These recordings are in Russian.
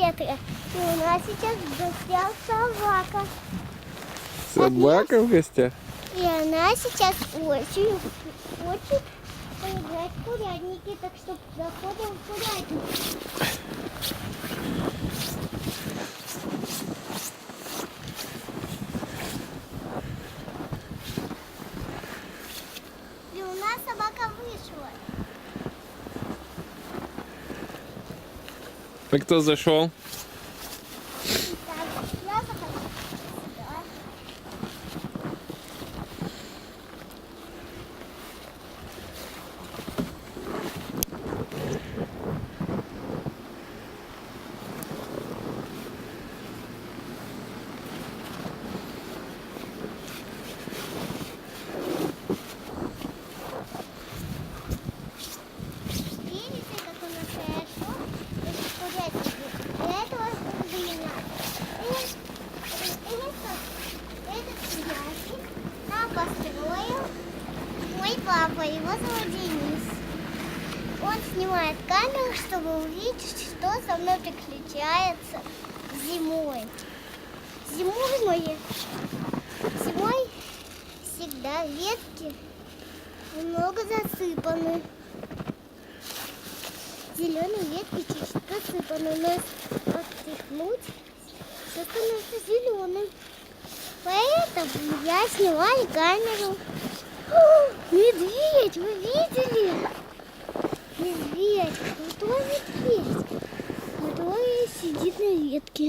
ветра. И у нас сейчас в гостях собака. Собака в гостях? И она сейчас очень хочет поиграть в курятники, так что заходим в курятник. И у нас собака вышла. А кто зашел? Так, я захожу сюда. Видите, как у нас хорошо? Эти курятники. Для этого блина. Этот курятник нам построил мой папа. Его зовут Денис. Он снимает камеру, чтобы увидеть, что со мной приключается зимой. Зимой всегда ветки немного засыпаны. Зеленые ветки чуть-чуть посыпаны, но отдохнуть все становится зеленым. Поэтому я снимаю камеру. О, медведь, вы видели? Медведь, крутой медведь, который сидит на ветке.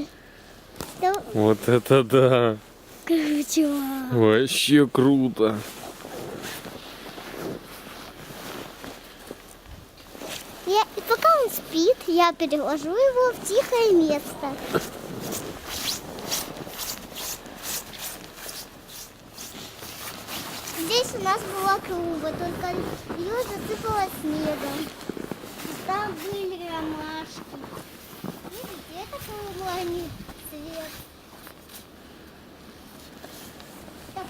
Вот это да! Круче. Вообще круто! И пока он спит, я переложу его в тихое место. Здесь у нас была клумба, только ее засыпало снегом. Там были ромашки. Видите, это крылами цвет. Так,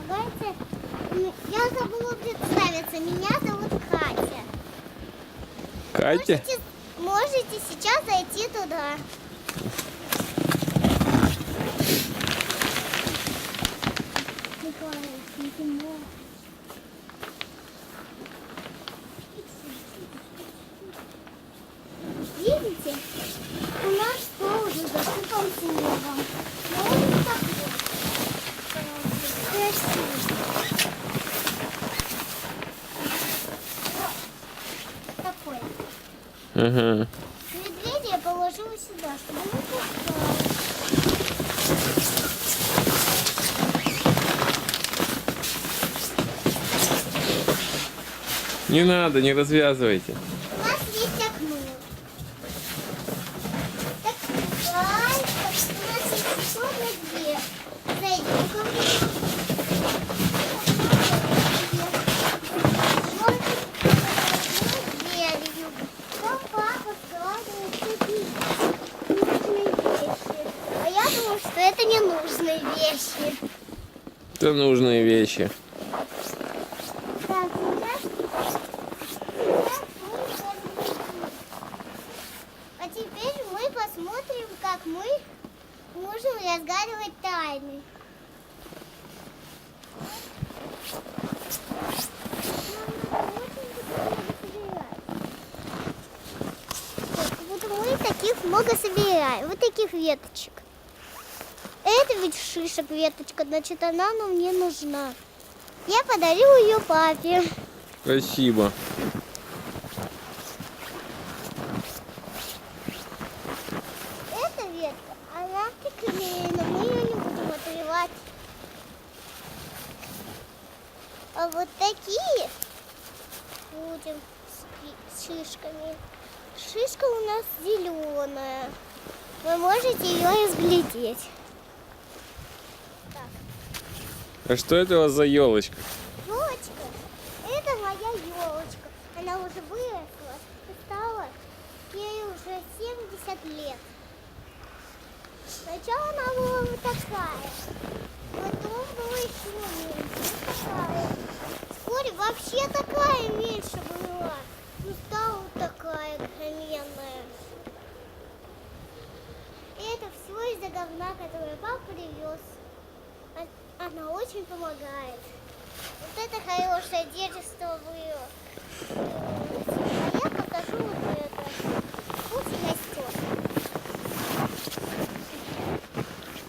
давайте. Я забыла представиться. Меня зовут Катя. Катя? Можете сейчас зайти туда. Видите, у нас пол уже засыпан снегом. Но он не такой красивый. Такой. Ага. Медведя я положила сюда, чтобы не пускал. Не надо, не развязывайте. У нас есть окно. Так, давай, у нас есть черная дверь. Зайдем ко мне. Дверью. Там папа складывает такие нужные вещи. А я думаю, что это не нужные вещи. Это нужные вещи. Так, а теперь мы посмотрим, как мы можем разгадывать тайны. Вот мы таких много собираем. Вот таких веточек. Это ведь шишек веточка, значит, она нам не нужна. Я подарю ее папе. Спасибо. Эта ветка, она приклеена, мы ее не будем отрывать. А вот такие будем с шишками. Шишка у нас зеленая. Вы можете ее разглядеть. Так. А что это у вас за елочка? Елочка, это моя елочка. Она уже выросла и стала ей уже 70 лет. Сначала она была вот такая, потом была еще меньше, вот такая. Вскоре вообще такая меньше была, но стала вот такая огроменная. куча говна, которую папа привез. Она очень помогает. Вот это хорошее детство было. А я покажу вот это. Пусть растет.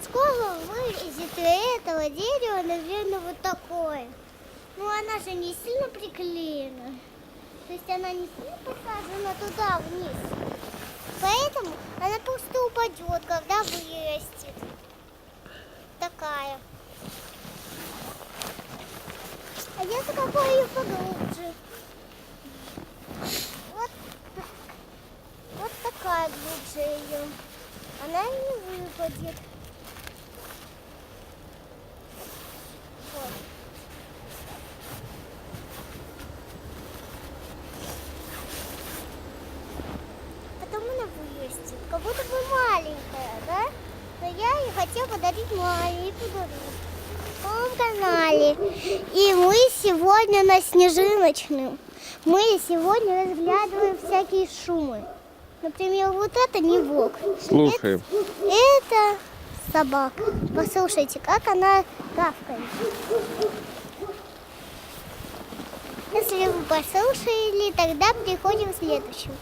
Скоро вылезет из этого дерева, наверное, вот такое. Но она же не сильно приклеена. То есть она не сильно посажена туда вниз. Поэтому она просто упадет, когда вырастет. Такая. А я закопаю ее поглубже. Вот такая глубже ее. Она не выпадет. Вот. Потом она вырастет. Как будто бы маленькая, да? Но я ей хотела подарить маленькую на моем канале. И мы сегодня на снежиночном. Мы сегодня разглядываем всякие шумы. Например, вот это не волк. Слушаем. Это собака. Послушайте, как она гавкает. Если вы послушали, тогда переходим к следующему.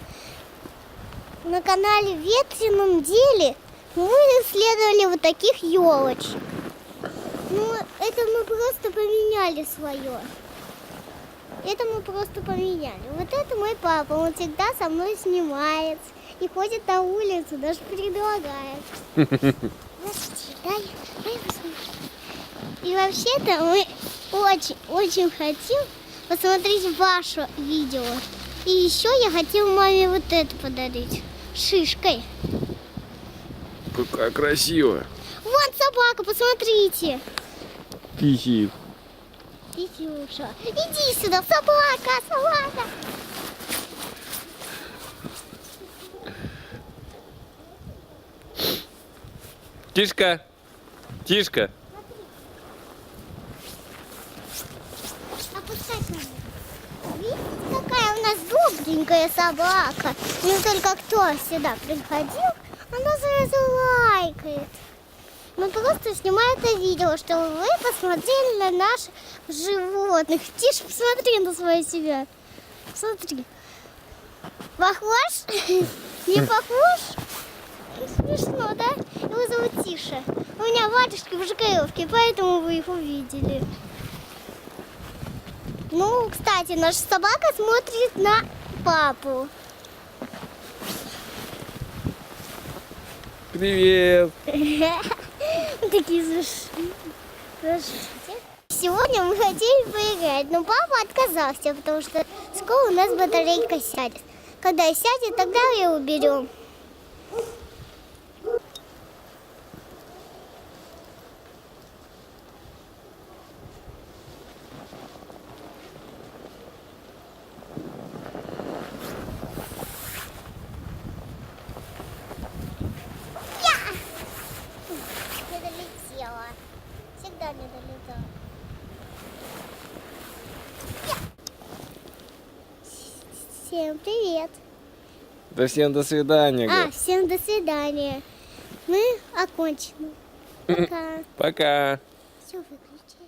На канале Ветреном деле мы исследовали вот таких елочек. Ну, это мы просто поменяли свое. Это мы просто поменяли. Вот это мой папа, он всегда со мной снимает. И ходит на улицу, даже предлагает. Подожди, дай посмотреть. И вообще-то мы очень хотим посмотреть ваше видео. И еще я хотела маме вот это подарить. Шишкой. Какая красивая. Вон собака, посмотрите. Писик. Писюша. Иди сюда, собака. Тишка. Тишка. Опускайся. Видите, какая у нас добренькая собака. Ну только кто сюда приходил, она сразу лайкает. Мы просто снимаем это видео, чтобы вы посмотрели на наших животных. Тише, посмотри на свою себя. Смотри. Похож? Не похож? Смешно, да? Его зовут Тиша. У меня ватушки в Жигулевке, поэтому вы их увидели. Ну, кстати, наша собака смотрит на папу. Привет. Такие Сегодня мы хотели поиграть, но папа отказался, потому что скоро у нас батарейка сядет. Когда сядет, тогда ее уберем. Не долетела. Всегда не долетала. Всем привет. Да всем до свидания. говорю. Всем до свидания. Мы окончены. Пока. Пока. Все, выключай.